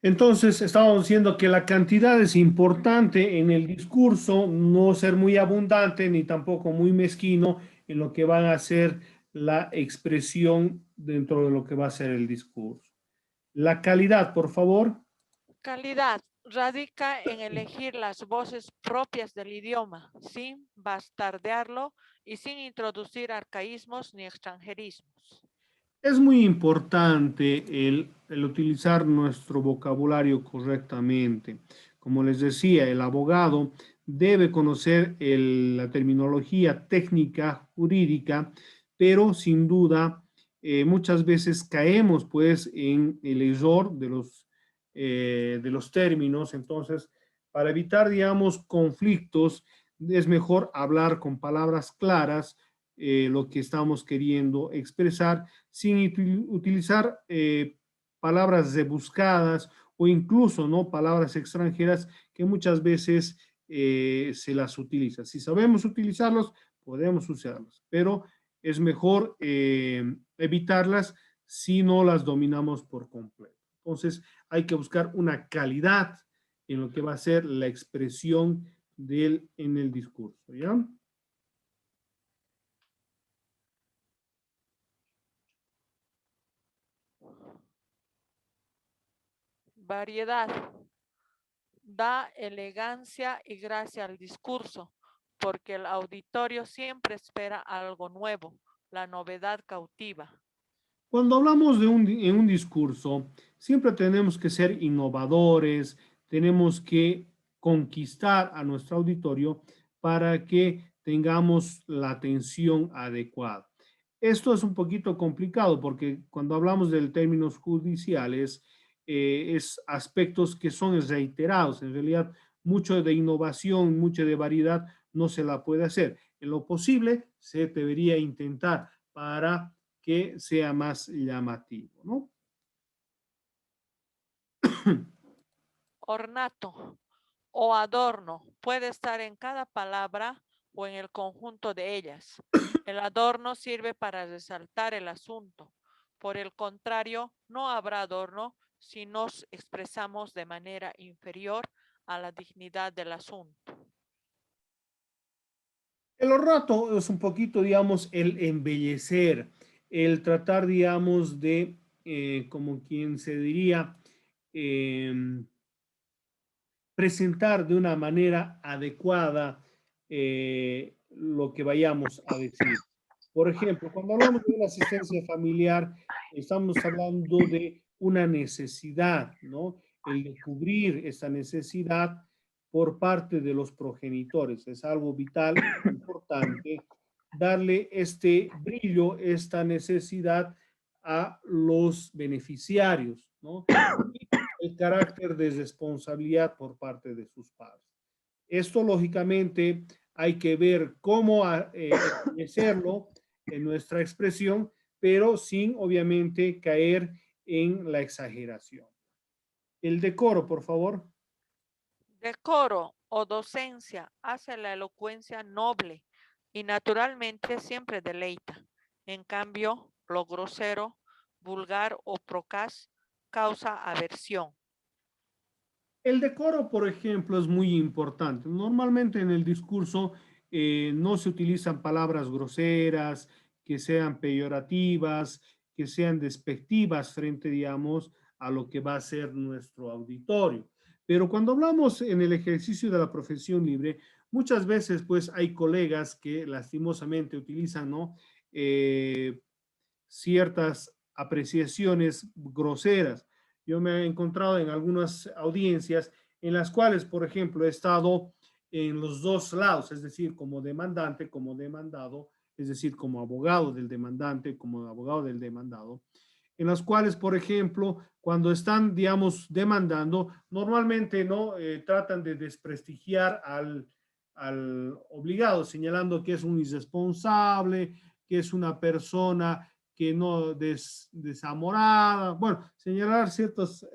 Entonces, estábamos diciendo que la cantidad es importante en el discurso, no ser muy abundante ni tampoco muy mezquino en lo que va a ser la expresión dentro de lo que va a ser el discurso. La calidad, por favor. Calidad radica en elegir las voces propias del idioma, sin bastardearlo y sin introducir arcaísmos ni extranjerismos. Es muy importante el utilizar nuestro vocabulario correctamente. Como les decía, el abogado debe conocer la terminología técnica jurídica, pero sin duda muchas veces caemos pues en el error de los términos. Entonces, para evitar, digamos, conflictos, es mejor hablar con palabras claras lo que estamos queriendo expresar sin utilizar palabras rebuscadas o incluso no palabras extranjeras que muchas veces se las utiliza. Si sabemos utilizarlos, podemos usarlos, pero es mejor evitarlas si no las dominamos por completo. Entonces, hay que buscar una calidad en lo que va a ser la expresión en el discurso, ¿ya? Variedad da elegancia y gracia al discurso, porque el auditorio siempre espera algo nuevo, la novedad cautiva. Cuando hablamos en un discurso, siempre tenemos que ser innovadores, tenemos que conquistar a nuestro auditorio para que tengamos la atención adecuada. Esto es un poquito complicado porque cuando hablamos de términos judiciales, es aspectos que son reiterados. En realidad, mucho de innovación, mucho de variedad no se la puede hacer. En lo posible, se debería intentar para que sea más llamativo, ¿no? Ornato o adorno puede estar en cada palabra o en el conjunto de ellas. El adorno sirve para resaltar el asunto. Por el contrario, no habrá adorno si nos expresamos de manera inferior a la dignidad del asunto. El ornato es un poquito, digamos, el embellecer, el tratar, digamos, de, como quien se diría, eh, presentar de una manera adecuada lo que vayamos a decir. Por ejemplo, cuando hablamos de una asistencia familiar, estamos hablando de una necesidad, ¿no? El de cubrir esa necesidad por parte de los progenitores. Es algo vital, importante, darle este brillo, esta necesidad a los beneficiarios, ¿no? El carácter de responsabilidad por parte de sus padres. Esto, lógicamente, hay que ver cómo hacerlo en nuestra expresión, pero sin, obviamente, caer en la exageración. El decoro, por favor. Decoro o docencia hace la elocuencia noble y naturalmente siempre deleita. En cambio, lo grosero, vulgar o procaz causa aversión. El decoro, por ejemplo, es muy importante. Normalmente en el discurso no se utilizan palabras groseras, que sean peyorativas, que sean despectivas frente, digamos, a lo que va a ser nuestro auditorio. Pero cuando hablamos en el ejercicio de la profesión libre, muchas veces pues hay colegas que lastimosamente utilizan, ¿no? Ciertas apreciaciones groseras. Yo me he encontrado en algunas audiencias en las cuales, por ejemplo, he estado en los dos lados, es decir, como demandante, como demandado, es decir, como abogado del demandante, como abogado del demandado, en las cuales, por ejemplo, cuando están, digamos, demandando, normalmente no tratan de desprestigiar al obligado, señalando que es un irresponsable, que es una persona que no desamorada, bueno, señalar ciertos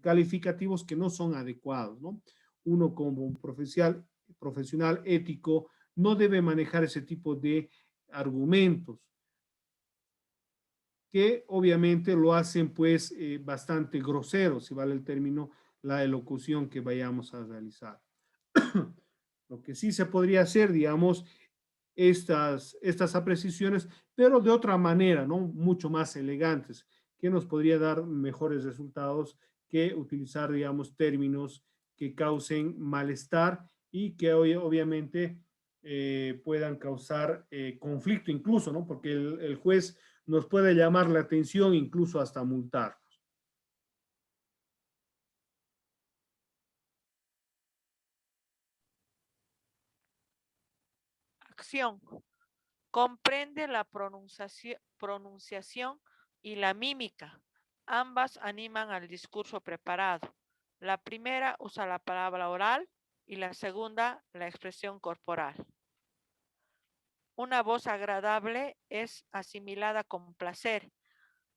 calificativos que no son adecuados, ¿no? Uno como un profesional ético no debe manejar ese tipo de argumentos. que obviamente lo hacen pues bastante grosero, si vale el término, la elocución que vayamos a realizar. Lo que sí se podría hacer, digamos, estas apreciaciones, pero de otra manera, ¿no? Mucho más elegantes, que nos podría dar mejores resultados que utilizar, digamos, términos que causen malestar y que hoy, obviamente puedan causar conflicto incluso, ¿no? Porque el juez nos puede llamar la atención, incluso hasta multar. Acción. Comprende la pronunciación y la mímica. Ambas animan al discurso preparado. La primera usa la palabra oral y la segunda la expresión corporal. Una voz agradable es asimilada con placer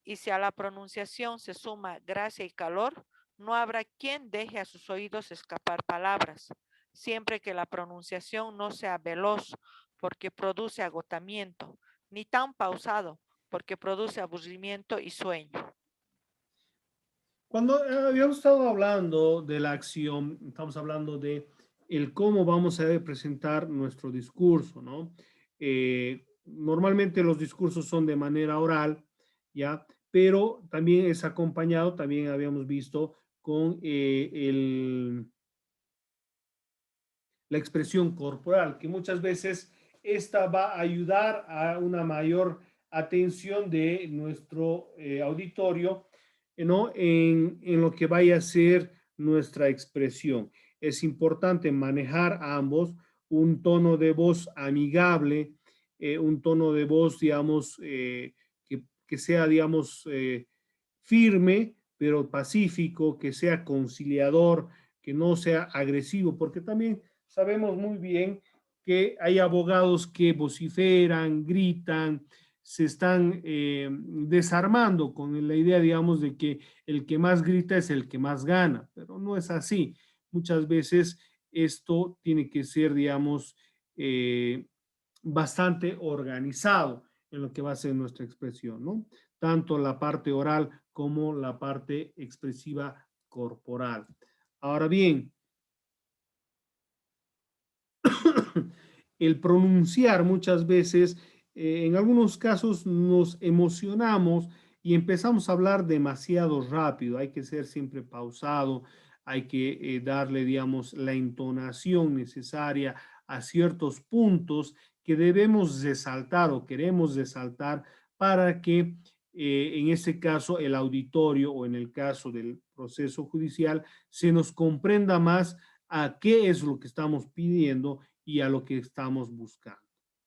y si a la pronunciación se suma gracia y calor, no habrá quien deje a sus oídos escapar palabras, siempre que la pronunciación no sea veloz, porque produce agotamiento, ni tan pausado, porque produce aburrimiento y sueño. Cuando habíamos estado hablando de la acción, estamos hablando de el cómo vamos a presentar nuestro discurso, ¿no? Normalmente los discursos son de manera oral, ¿ya? Pero también es acompañado, también habíamos visto, con la expresión corporal, que muchas veces esta va a ayudar a una mayor atención de nuestro auditorio, ¿no? En lo que vaya a ser nuestra expresión. Es importante manejar a ambos un tono de voz amigable, un tono de voz, digamos, que sea, digamos, firme, pero pacífico, que sea conciliador, que no sea agresivo, porque también sabemos muy bien que hay abogados que vociferan, gritan, se están desarmando con la idea, digamos, de que el que más grita es el que más gana, pero no es así. Muchas veces esto tiene que ser, digamos, bastante organizado en lo que va a ser nuestra expresión, ¿no? Tanto la parte oral como la parte expresiva corporal. Ahora bien, el pronunciar muchas veces, en algunos casos nos emocionamos y empezamos a hablar demasiado rápido. Hay que ser siempre pausado, hay que darle, digamos, la entonación necesaria a ciertos puntos que debemos resaltar o queremos resaltar para que en este caso el auditorio o en el caso del proceso judicial se nos comprenda más a qué es lo que estamos pidiendo y a lo que estamos buscando,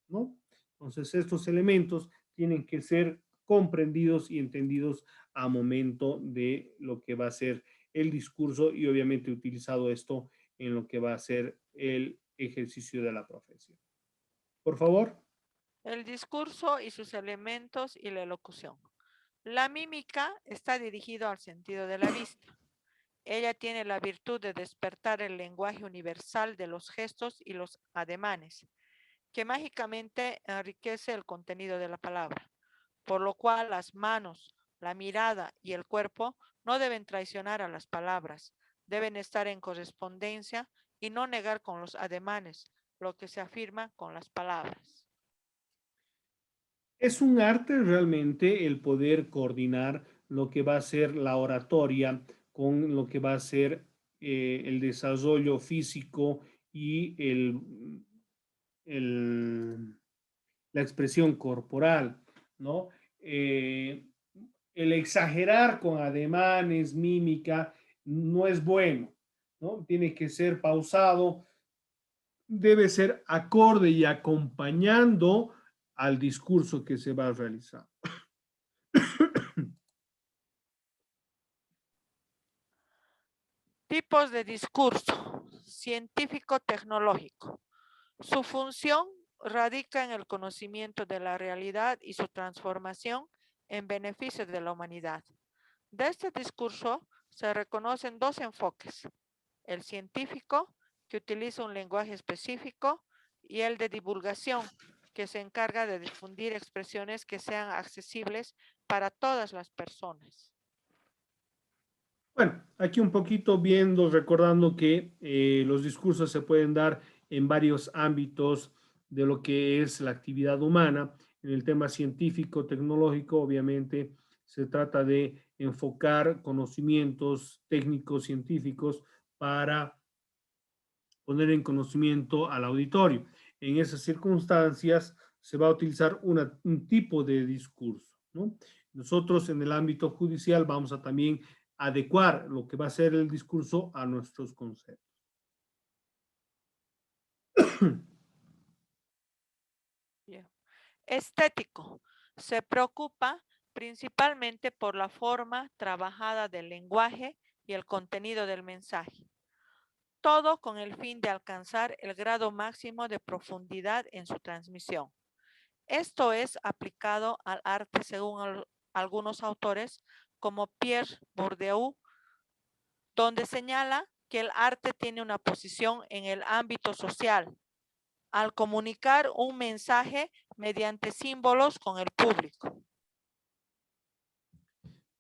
¿no? Entonces, estos elementos tienen que ser comprendidos y entendidos a momento de lo que va a ser el discurso y obviamente utilizado esto en lo que va a ser el ejercicio de la profesión. Por favor. El discurso y sus elementos y la elocución. La mímica está dirigida al sentido de la vista. Ella tiene la virtud de despertar el lenguaje universal de los gestos y los ademanes, que mágicamente enriquece el contenido de la palabra, por lo cual las manos, la mirada y el cuerpo no deben traicionar a las palabras, deben estar en correspondencia y no negar con los ademanes lo que se afirma con las palabras. Es un arte realmente el poder coordinar lo que va a ser la oratoria con lo que va a ser el desarrollo físico y el, la expresión corporal, ¿no? El exagerar con ademanes, mímica, no es bueno, ¿no? Tiene que ser pausado, debe ser acorde y acompañando al discurso que se va a realizar. Tipos de discurso científico-tecnológico. Su función radica en el conocimiento de la realidad y su transformación en beneficio de la humanidad. De este discurso se reconocen dos enfoques, el científico, que utiliza un lenguaje específico, y el de divulgación, que se encarga de difundir expresiones que sean accesibles para todas las personas. Bueno, aquí un poquito viendo, recordando que los discursos se pueden dar en varios ámbitos de lo que es la actividad humana. En el tema científico, tecnológico, obviamente se trata de enfocar conocimientos técnicos, científicos, para poner en conocimiento al auditorio. En esas circunstancias se va a utilizar un tipo de discurso, ¿no? Nosotros en el ámbito judicial vamos a también adecuar lo que va a ser el discurso a nuestros conceptos. Bien. Estético. Se preocupa principalmente por la forma trabajada del lenguaje y el contenido del mensaje. Todo con el fin de alcanzar el grado máximo de profundidad en su transmisión. Esto es aplicado al arte según algunos autores como Pierre Bourdieu, donde señala que el arte tiene una posición en el ámbito social al comunicar un mensaje mediante símbolos con el público.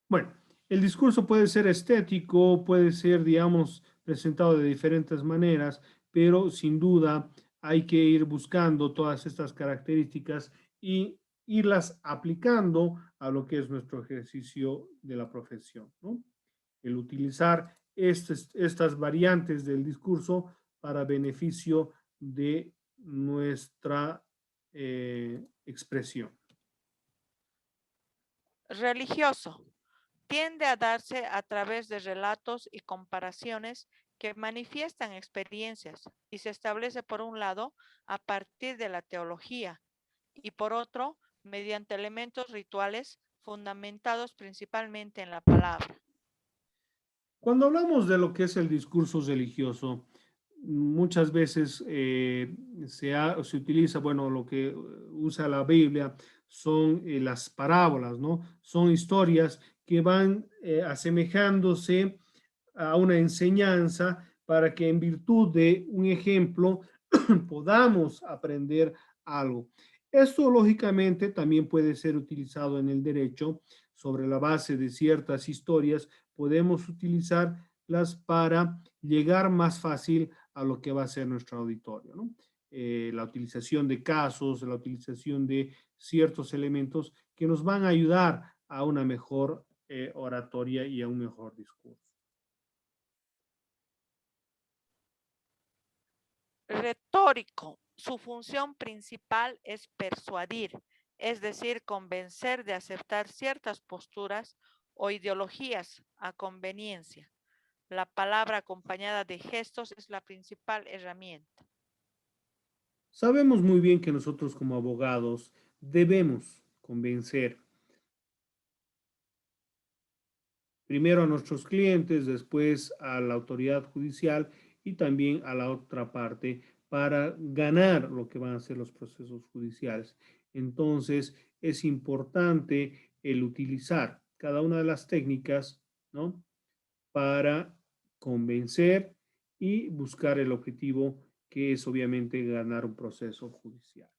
Bueno, el discurso puede ser estético, puede ser, digamos, presentado de diferentes maneras, pero sin duda hay que ir buscando todas estas características y irlas aplicando a lo que es nuestro ejercicio de la profesión, ¿no? El utilizar estas variantes del discurso para beneficio de nuestra expresión. Religioso. Tiende a darse a través de relatos y comparaciones que manifiestan experiencias y se establece por un lado a partir de la teología y por otro mediante elementos rituales fundamentados principalmente en la palabra. Cuando hablamos de lo que es el discurso religioso, muchas veces se utiliza, bueno, lo que usa la Biblia son las parábolas, ¿no? Son historias que van asemejándose a una enseñanza para que en virtud de un ejemplo podamos aprender algo. Esto lógicamente también puede ser utilizado en el derecho sobre la base de ciertas historias. Podemos utilizarlas para llegar más fácil a lo que va a ser nuestro auditorio, ¿no? La utilización de casos, la utilización de ciertos elementos que nos van a ayudar a una mejor oratoria y a un mejor discurso. Retórico. Su función principal es persuadir, es decir, convencer de aceptar ciertas posturas o ideologías a conveniencia. La palabra acompañada de gestos es la principal herramienta. Sabemos muy bien que nosotros como abogados debemos convencer primero a nuestros clientes, después a la autoridad judicial y también a la otra parte para ganar lo que van a ser los procesos judiciales. Entonces, es importante el utilizar cada una de las técnicas, ¿no? Para convencer y buscar el objetivo que es obviamente ganar un proceso judicial.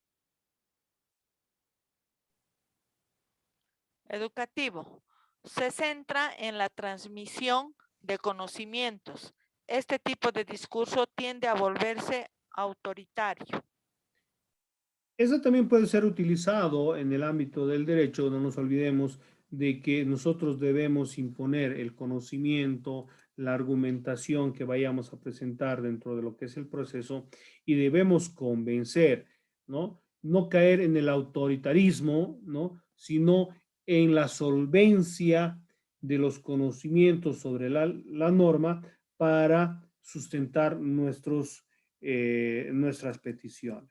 Educativo. Se centra en la transmisión de conocimientos. Este tipo de discurso tiende a volverse autoritario. Eso también puede ser utilizado en el ámbito del derecho. No nos olvidemos de que nosotros debemos imponer el conocimiento, la argumentación que vayamos a presentar dentro de lo que es el proceso y debemos convencer, ¿no? No caer en el autoritarismo, ¿no? Sino en la solvencia de los conocimientos sobre la norma para sustentar nuestras peticiones.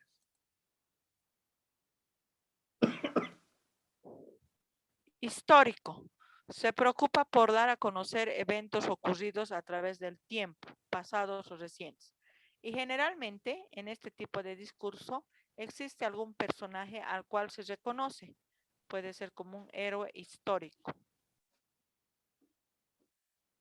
Histórico. Se preocupa por dar a conocer eventos ocurridos a través del tiempo, pasados o recientes. Y generalmente en este tipo de discurso existe algún personaje al cual se reconoce. Puede ser como un héroe histórico.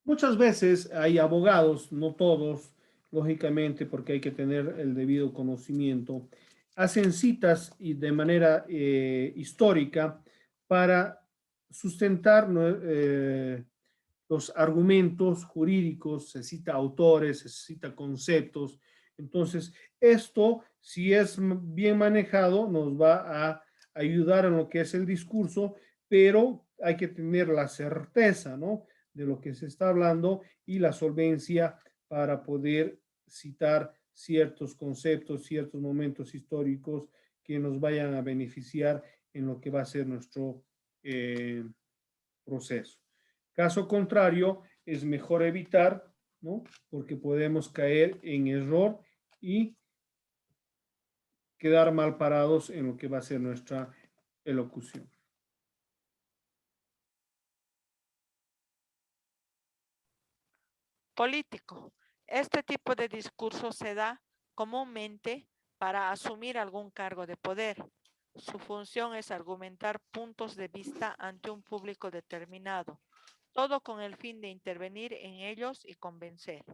Muchas veces hay abogados, no todos, lógicamente, porque hay que tener el debido conocimiento, hacen citas y de manera histórica para sustentar, ¿no? Los argumentos jurídicos, se cita autores, se cita conceptos. Entonces, esto, si es bien manejado, nos va a ayudar en lo que es el discurso, pero hay que tener la certeza, ¿no? De lo que se está hablando y la solvencia para poder citar ciertos conceptos, ciertos momentos históricos que nos vayan a beneficiar en lo que va a ser nuestro proceso. Caso contrario, es mejor evitar, ¿no? Porque podemos caer en error y quedar mal parados en lo que va a ser nuestra elocución. Político. Este tipo de discurso se da comúnmente para asumir algún cargo de poder. Su función es argumentar puntos de vista ante un público determinado, todo con el fin de intervenir en ellos y convencer.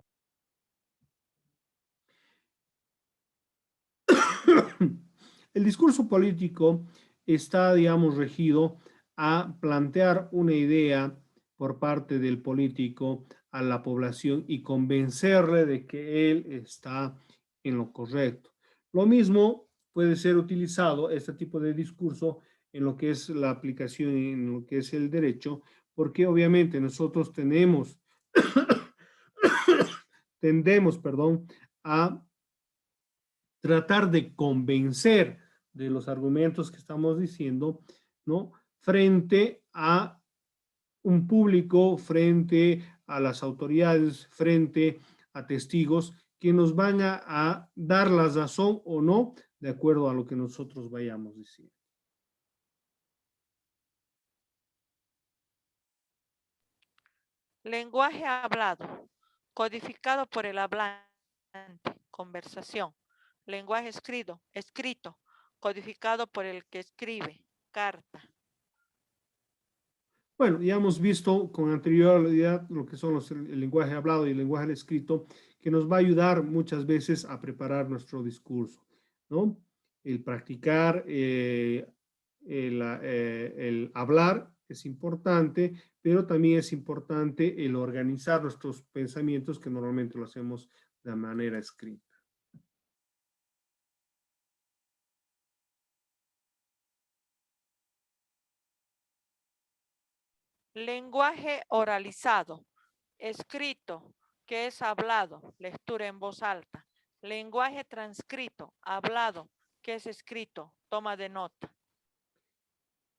El discurso político está, digamos, regido a plantear una idea por parte del político a la población y convencerle de que él está en lo correcto. Lo mismo puede ser utilizado, este tipo de discurso, en lo que es la aplicación, en lo que es el derecho, porque obviamente nosotros tendemos, perdón, a tratar de convencer de los argumentos que estamos diciendo, ¿no? Frente a un público, frente a las autoridades, frente a testigos que nos van a dar la razón o no de acuerdo a lo que nosotros vayamos diciendo. Lenguaje hablado, codificado por el hablante, conversación. Lenguaje escrito, codificado por el que escribe, carta. Bueno, ya hemos visto con anterioridad lo que son el lenguaje hablado y el lenguaje escrito, que nos va a ayudar muchas veces a preparar nuestro discurso, ¿no? El practicar, el hablar es importante, pero también es importante el organizar nuestros pensamientos, que normalmente lo hacemos de manera escrita. Lenguaje oralizado, escrito, que es hablado, lectura en voz alta. Lenguaje transcrito, hablado, que es escrito, toma de nota.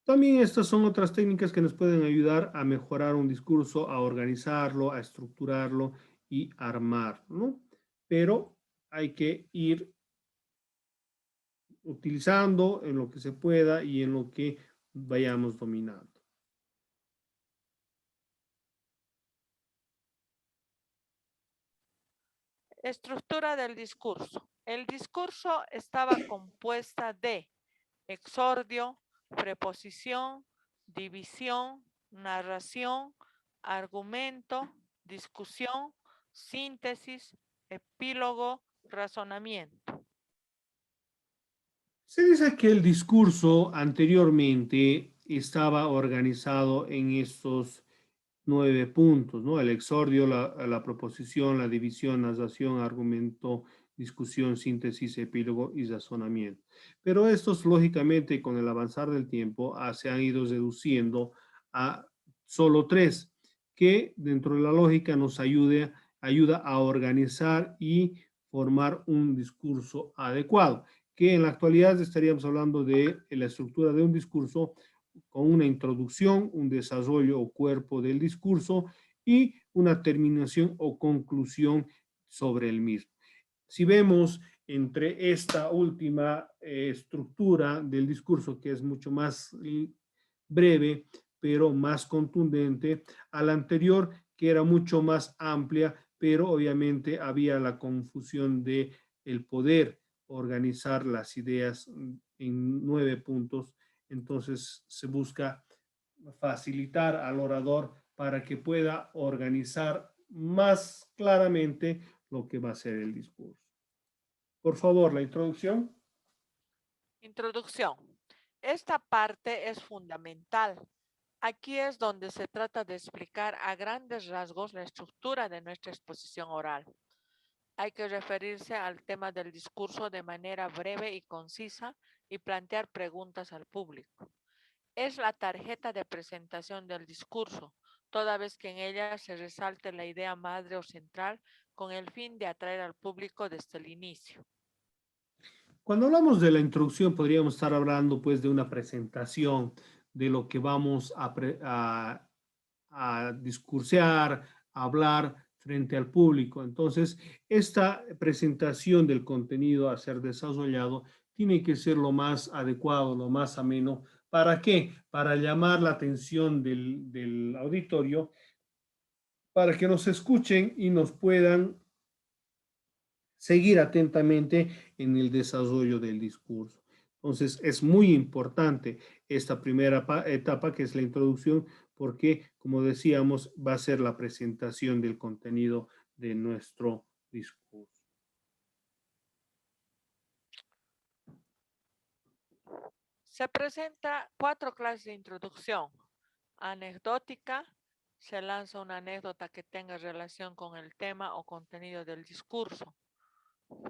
También estas son otras técnicas que nos pueden ayudar a mejorar un discurso, a organizarlo, a estructurarlo y armar, ¿no? Pero hay que ir utilizando en lo que se pueda y en lo que vayamos dominando. Estructura del discurso. El discurso estaba compuesta de exordio, preposición, división, narración, argumento, discusión, síntesis, epílogo, razonamiento. Se dice que el discurso anteriormente estaba organizado en estos 9 puntos, ¿no? El exordio, la proposición, la división, narración, argumento, discusión, síntesis, epílogo y razonamiento. Pero estos, lógicamente, con el avanzar del tiempo, se han ido reduciendo a solo 3, que dentro de la lógica nos ayuda a organizar y formar un discurso adecuado, que en la actualidad estaríamos hablando de la estructura de un discurso con una introducción, un desarrollo o cuerpo del discurso y una terminación o conclusión sobre el mismo. Si vemos entre esta última estructura del discurso, que es mucho más breve, pero más contundente, a la anterior, que era mucho más amplia, pero obviamente había la confusión de el poder organizar las ideas en 9 puntos. Entonces se busca facilitar al orador para que pueda organizar más claramente lo que va a ser el discurso. Por favor, la introducción. Introducción. Esta parte es fundamental. Aquí es donde se trata de explicar a grandes rasgos la estructura de nuestra exposición oral. Hay que referirse al tema del discurso de manera breve y concisa y plantear preguntas al público. Es la tarjeta de presentación del discurso, toda vez que en ella se resalte la idea madre o central con el fin de atraer al público desde el inicio. Cuando hablamos de la introducción, podríamos estar hablando pues de una presentación de lo que vamos a discursear, a hablar frente al público. Entonces, esta presentación del contenido a ser desarrollado tiene que ser lo más adecuado, lo más ameno. ¿Para qué? Para llamar la atención del auditorio, para que nos escuchen y nos puedan seguir atentamente en el desarrollo del discurso. Entonces, es muy importante esta primera etapa, que es la introducción, porque, como decíamos, va a ser la presentación del contenido de nuestro discurso. Se presenta 4 clases de introducción. Anecdótica, se lanza una anécdota que tenga relación con el tema o contenido del discurso.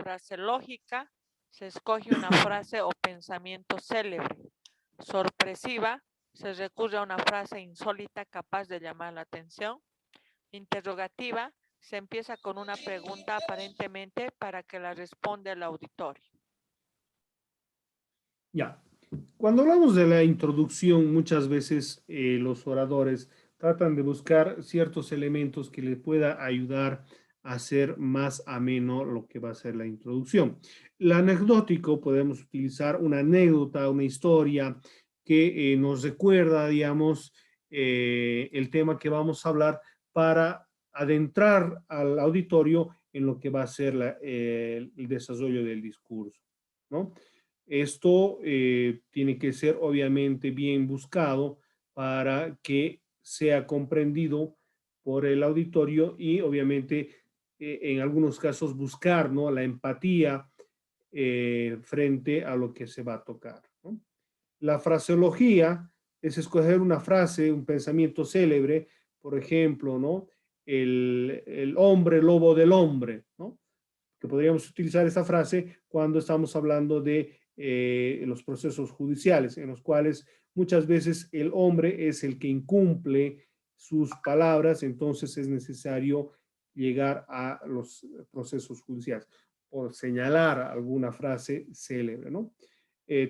Fraseológica, se escoge una frase o pensamiento célebre. Sorpresiva, se recurre a una frase insólita capaz de llamar la atención. Interrogativa, se empieza con una pregunta aparentemente para que la responda el auditorio. Ya. Cuando hablamos de la introducción, muchas veces los oradores tratan de buscar ciertos elementos que les pueda ayudar a hacer más ameno lo que va a ser la introducción. El anecdótico, podemos utilizar una anécdota, una historia que nos recuerda, digamos, el tema que vamos a hablar para adentrar al auditorio en lo que va a ser el desarrollo del discurso, ¿no? Esto tiene que ser obviamente bien buscado para que sea comprendido por el auditorio y obviamente en algunos casos buscar, ¿no?, la empatía frente a lo que se va a tocar, ¿no? La fraseología es escoger una frase, un pensamiento célebre, por ejemplo, ¿no? El hombre lobo del hombre, ¿no? Que podríamos utilizar esta frase cuando estamos hablando de los procesos judiciales, en los cuales muchas veces el hombre es el que incumple sus palabras, entonces es necesario llegar a los procesos judiciales o señalar alguna frase célebre, ¿no?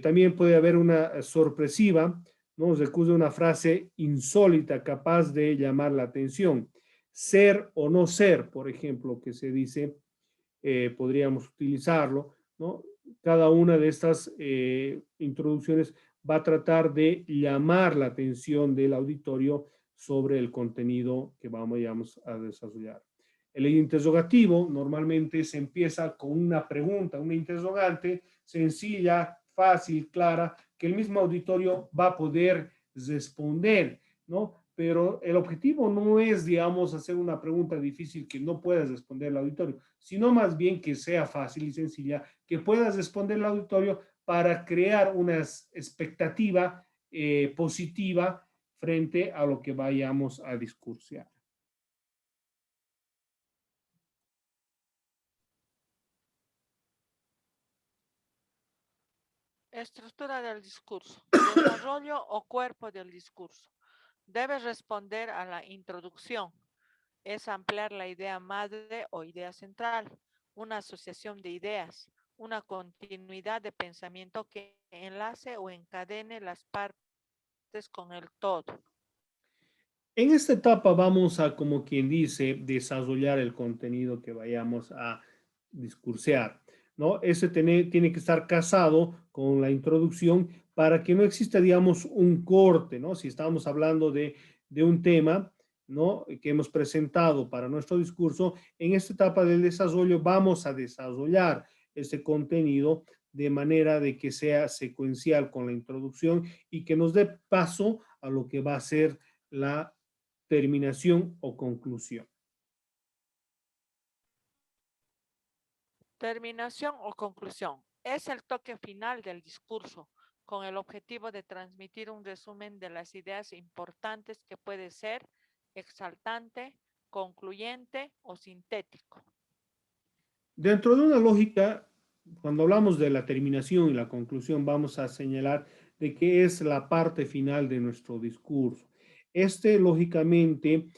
También puede haber una sorpresiva, ¿no? Recurre una frase insólita capaz de llamar la atención. Ser o no ser, por ejemplo, que se dice, podríamos utilizarlo, ¿no? Cada una de estas introducciones va a tratar de llamar la atención del auditorio sobre el contenido que vamos a desarrollar. El interrogativo normalmente se empieza con una pregunta, una interrogante sencilla, fácil, clara, que el mismo auditorio va a poder responder, ¿no? Pero el objetivo no es, digamos, hacer una pregunta difícil que no puedas responder el auditorio, sino más bien que sea fácil y sencilla, que puedas responder el auditorio para crear una expectativa positiva frente a lo que vayamos a discursiar. Estructura del discurso. Desarrollo o cuerpo del discurso. Debe responder a la introducción. Es ampliar la idea madre o idea central, una asociación de ideas, una continuidad de pensamiento que enlace o encadene las partes con el todo. En esta etapa vamos a, como quien dice, desarrollar el contenido que vayamos a discursear, ¿no? Ese tiene que estar casado con la introducción para que no exista, digamos, un corte, ¿no? Si estamos hablando de un tema, ¿no?, que hemos presentado para nuestro discurso, en esta etapa del desarrollo vamos a desarrollar ese contenido de manera de que sea secuencial con la introducción y que nos dé paso a lo que va a ser la terminación o conclusión. Terminación o conclusión. Es el toque final del discurso, con el objetivo de transmitir un resumen de las ideas importantes que puede ser exaltante, concluyente o sintético. Dentro de una lógica, cuando hablamos de la terminación y la conclusión, vamos a señalar de qué es la parte final de nuestro discurso. Lógicamente,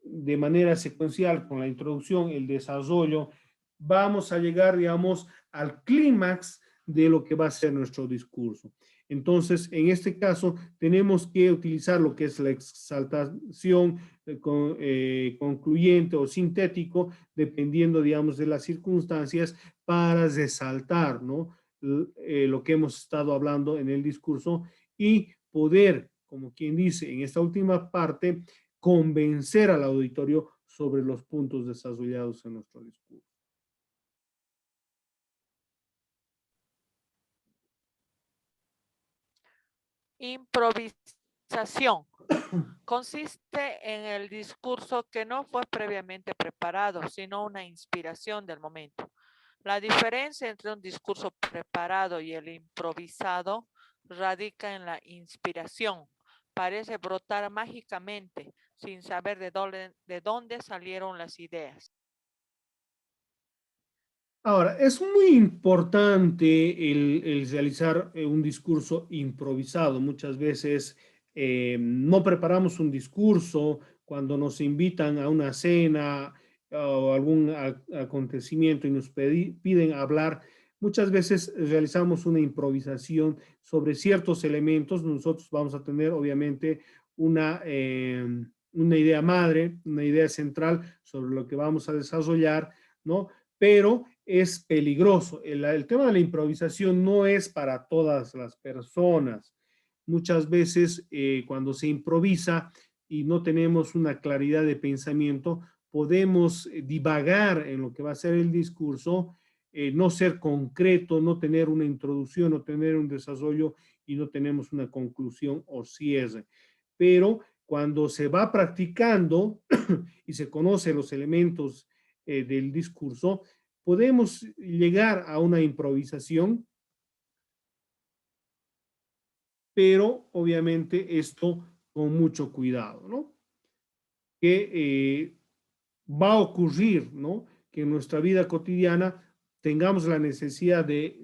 de manera secuencial, con la introducción, el desarrollo, vamos a llegar, digamos, al clímax de lo que va a ser nuestro discurso. Entonces, en este caso, tenemos que utilizar lo que es la exaltación concluyente o sintético, dependiendo, digamos, de las circunstancias, para resaltar, ¿no? Lo que hemos estado hablando en el discurso y poder, como quien dice, en esta última parte, convencer al auditorio sobre los puntos desarrollados en nuestro discurso. Improvisación. Consiste en el discurso que no fue previamente preparado, sino una inspiración del momento. La diferencia entre un discurso preparado y el improvisado radica en la inspiración. Parece brotar mágicamente, sin saber de dónde salieron las ideas. Ahora, es muy importante el realizar un discurso improvisado. Muchas veces no preparamos un discurso cuando nos invitan a una cena o algún acontecimiento y nos piden hablar. Muchas veces realizamos una improvisación sobre ciertos elementos. Nosotros vamos a tener, obviamente, una idea madre, una idea central sobre lo que vamos a desarrollar, ¿no? Pero es peligroso. El tema de la improvisación no es para todas las personas. Muchas veces cuando se improvisa y no tenemos una claridad de pensamiento, podemos divagar en lo que va a ser el discurso, no ser concreto, no tener una introducción, no tener un desarrollo y no tenemos una conclusión o cierre. Pero cuando se va practicando y se conocen los elementos del discurso, podemos llegar a una improvisación, pero obviamente esto con mucho cuidado, ¿no? Que va a ocurrir, ¿no? Que en nuestra vida cotidiana tengamos la necesidad de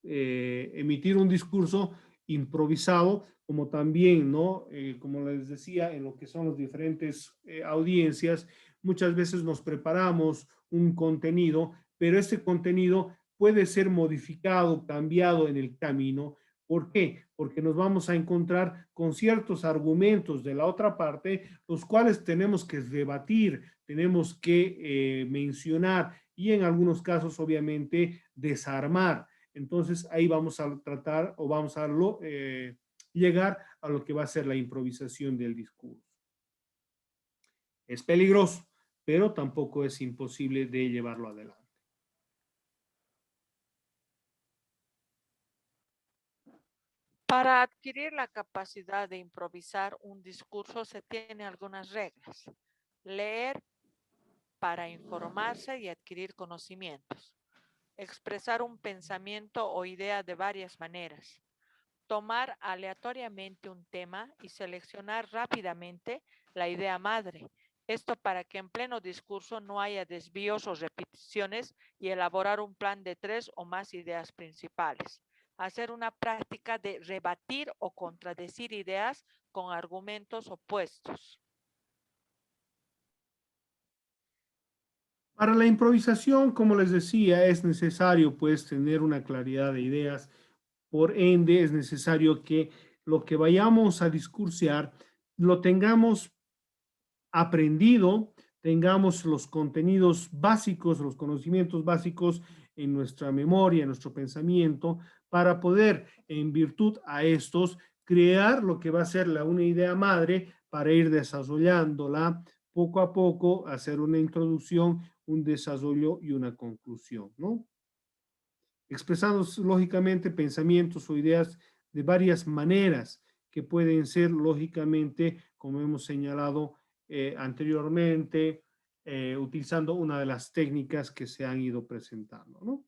emitir un discurso improvisado, como también, ¿no? Como les decía, en lo que son las diferentes audiencias, muchas veces nos preparamos un contenido, pero este contenido puede ser modificado, cambiado en el camino. ¿Por qué? Porque nos vamos a encontrar con ciertos argumentos de la otra parte, los cuales tenemos que debatir, tenemos que mencionar y en algunos casos, obviamente, desarmar. Entonces, ahí vamos a tratar o vamos a llegar a lo que va a ser la improvisación del discurso. Es peligroso, pero tampoco es imposible de llevarlo adelante. Para adquirir la capacidad de improvisar un discurso se tiene algunas reglas. Leer para informarse y adquirir conocimientos. Expresar un pensamiento o idea de varias maneras. Tomar aleatoriamente un tema y seleccionar rápidamente la idea madre. Esto para que en pleno discurso no haya desvíos o repeticiones y elaborar un plan de 3 o más ideas principales. Hacer una práctica de rebatir o contradecir ideas con argumentos opuestos. Para la improvisación, como les decía, es necesario pues tener una claridad de ideas. Por ende, es necesario que lo que vayamos a discursear lo tengamos aprendido, tengamos los contenidos básicos, los conocimientos básicos en nuestra memoria, en nuestro pensamiento, para poder, en virtud a estos, crear lo que va a ser una idea madre para ir desarrollándola poco a poco, hacer una introducción, un desarrollo y una conclusión, ¿no? Expresando lógicamente pensamientos o ideas de varias maneras que pueden ser lógicamente, como hemos señalado anteriormente, utilizando una de las técnicas que se han ido presentando, ¿no?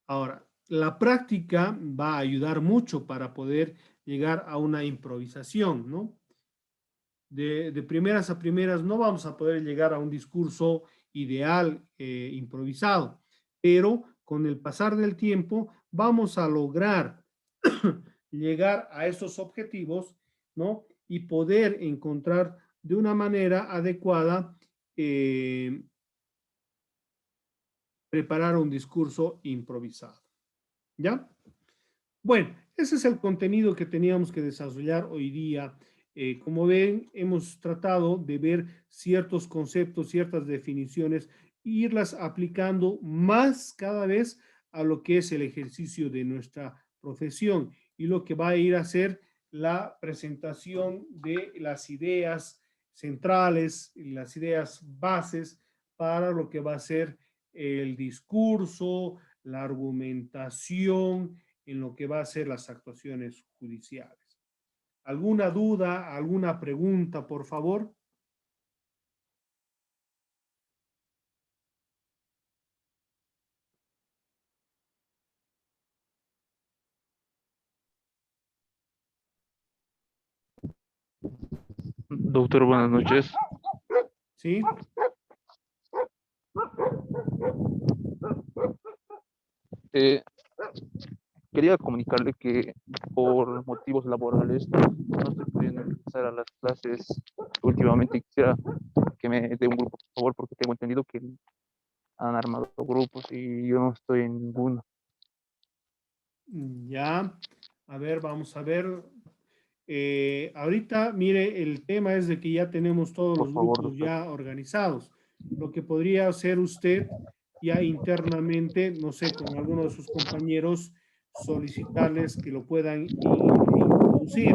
Ahora, la práctica va a ayudar mucho para poder llegar a una improvisación, ¿no? De primeras a primeras no vamos a poder llegar a un discurso ideal improvisado, pero con el pasar del tiempo vamos a lograr llegar a esos objetivos, ¿no? Y poder encontrar de una manera adecuada preparar un discurso improvisado, ¿ya? Bueno, ese es el contenido que teníamos que desarrollar hoy día. Como ven, hemos tratado de ver ciertos conceptos, ciertas definiciones, e irlas aplicando más cada vez a lo que es el ejercicio de nuestra profesión y lo que va a ir a ser la presentación de las ideas centrales, las ideas bases para lo que va a ser el discurso, la argumentación, en lo que va a ser las actuaciones judiciales. ¿Alguna duda, alguna pregunta, por favor? Doctor, buenas noches. ¿Sí? Eh, Quería comunicarle que por motivos laborales no estoy pudiendo empezar a las clases últimamente. Quisiera que me dé un grupo, por favor, porque tengo entendido que han armado grupos y yo no estoy en ninguno. Ya. A ver, vamos a ver. Ahorita, mire, el tema es de que ya tenemos todos Por los favor, grupos doctor. ya organizados. Lo que podría hacer usted ya internamente, no sé, con alguno de sus compañeros, solicitarles que lo puedan introducir.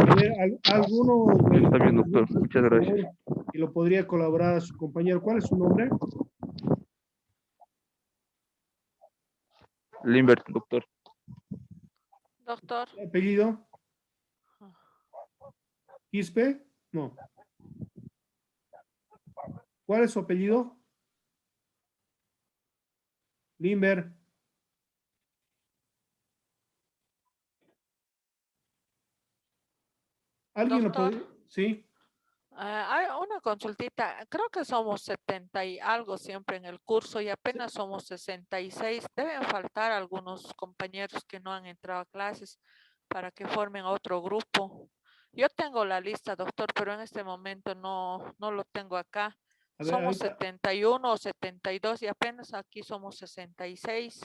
A ver, alguno Está de bien, los doctor. grupos, Muchas por gracias. favor, que lo podría colaborar a su compañero. ¿Cuál es su nombre? Limbert, doctor. Doctor. ¿Apellido? ¿Quispe? No. ¿Cuál es su apellido? Limber. ¿Alguien lo Doctor. puede? Sí. Hay una consultita, creo que somos 70 y algo siempre en el curso y apenas somos 66. Deben faltar algunos compañeros que no han entrado a clases para que formen otro grupo. Yo tengo la lista, doctor, pero en este momento no lo tengo acá. A ver, Somos ahorita. 71 o 72 y apenas aquí somos 66.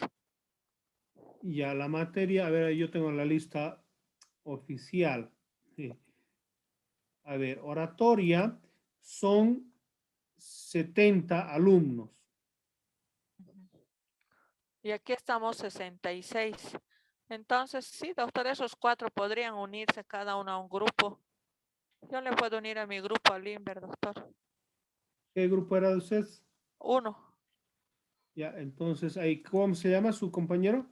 Ya la materia, a ver, yo tengo la lista oficial. Sí. A ver, oratoria son 70 alumnos. Y aquí estamos 66. Entonces, sí, doctor, esos 4 podrían unirse cada uno a un grupo. Yo le puedo unir a mi grupo al Limber, doctor. ¿Qué grupo era de ustedes? 1. Ya, entonces, ahí, ¿cómo se llama su compañero?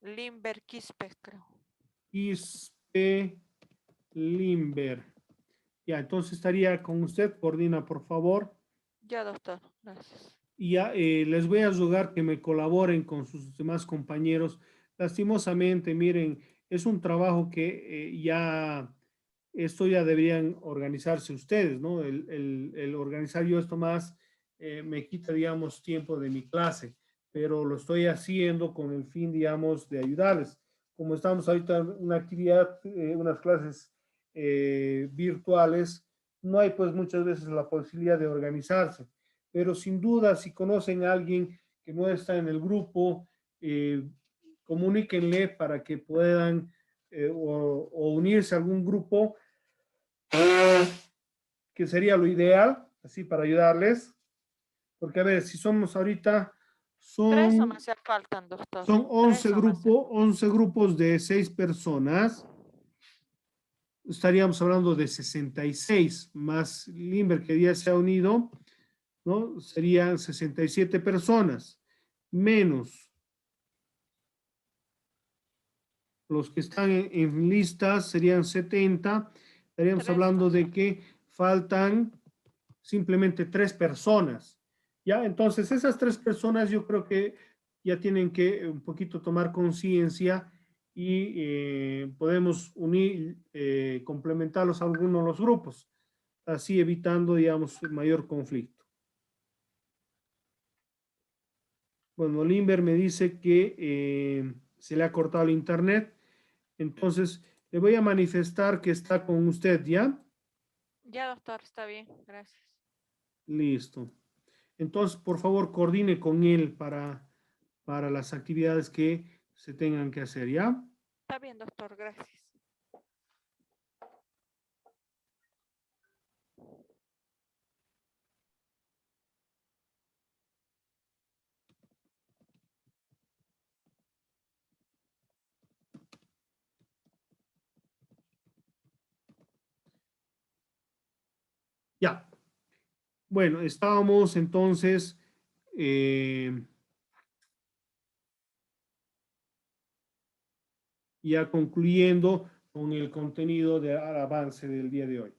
Limber Quispe, creo. Quispe Limber. Ya, entonces estaría con usted, coordina, por favor. Ya, doctor. Gracias. Y ya les voy a rogar que me colaboren con sus demás compañeros. Lastimosamente, miren, es un trabajo que ya, esto ya deberían organizarse ustedes, ¿no? El organizar yo esto más me quita, digamos, tiempo de mi clase, pero lo estoy haciendo con el fin, digamos, de ayudarles. Como estamos ahorita en una actividad, unas clases virtuales, no hay pues muchas veces la posibilidad de organizarse, pero sin duda, si conocen a alguien que no está en el grupo, comuníquenle para que puedan o unirse a algún grupo, que sería lo ideal, así para ayudarles, porque a ver, si somos ahorita, 3 o son, me hace faltan, doctor. son 11, 3 o me hace faltan. 11 grupos de 6 personas, estaríamos hablando de 66, más Limber que ya se ha unido, ¿no? Serían 67 personas, menos los que están en listas serían 70, estaríamos 3 hablando más. de que faltan simplemente 3 personas. Ya, entonces esas 3 personas yo creo que ya tienen que un poquito tomar conciencia y podemos unir, complementarlos a algunos de los grupos, así evitando, digamos, mayor conflicto. Bueno, Limber me dice que se le ha cortado el internet, entonces le voy a manifestar que está con usted, ¿ya? Ya, doctor, está bien, gracias. Listo. Entonces, por favor, coordine con él para las actividades que se tengan que hacer, ¿ya? Está bien, doctor, gracias. Ya. Bueno, estábamos entonces ya concluyendo con el contenido del avance del día de hoy.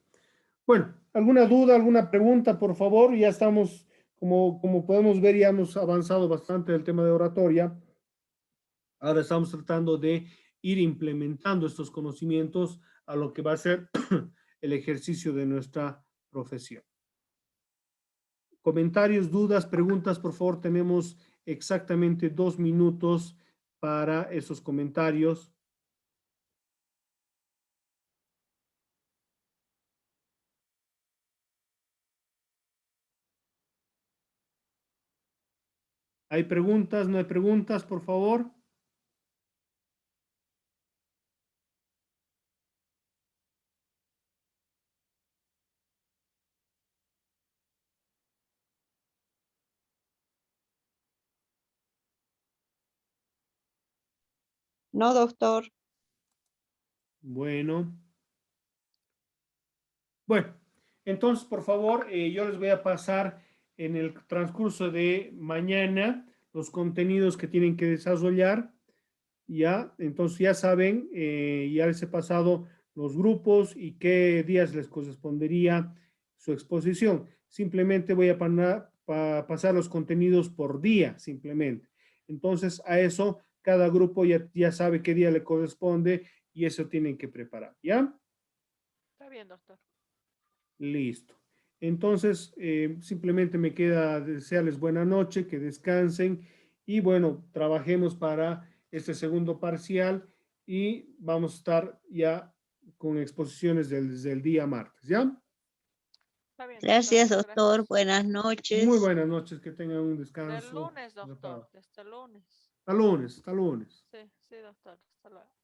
Bueno, ¿alguna duda, alguna pregunta, por favor? Ya estamos, como podemos ver, ya hemos avanzado bastante el tema de oratoria. Ahora estamos tratando de ir implementando estos conocimientos a lo que va a ser el ejercicio de nuestra profesión. Comentarios, dudas, preguntas, por favor, tenemos exactamente 2 minutos para esos comentarios. ¿Hay preguntas? ¿No hay preguntas, por favor? No, doctor. Bueno. Bueno, entonces, por favor, yo les voy a pasar en el transcurso de mañana los contenidos que tienen que desarrollar. Ya, entonces ya saben, ya les he pasado los grupos y qué días les correspondería su exposición. Simplemente voy a pasar los contenidos por día, simplemente. Entonces, a eso, cada grupo ya sabe qué día le corresponde y eso tienen que preparar, ¿ya? Está bien, doctor. Listo. Entonces, simplemente me queda desearles buena noche, que descansen y bueno, trabajemos para este segundo parcial y vamos a estar ya con exposiciones desde el día martes, ¿ya? Está bien, Gracias, doctor. doctor. Gracias. Buenas Muy noches. buenas noches, que tengan un Del descanso lunes, doctor. reparado. Desde el lunes. Hasta lunes, hasta lunes. Sí, sí, doctor. Hasta luego.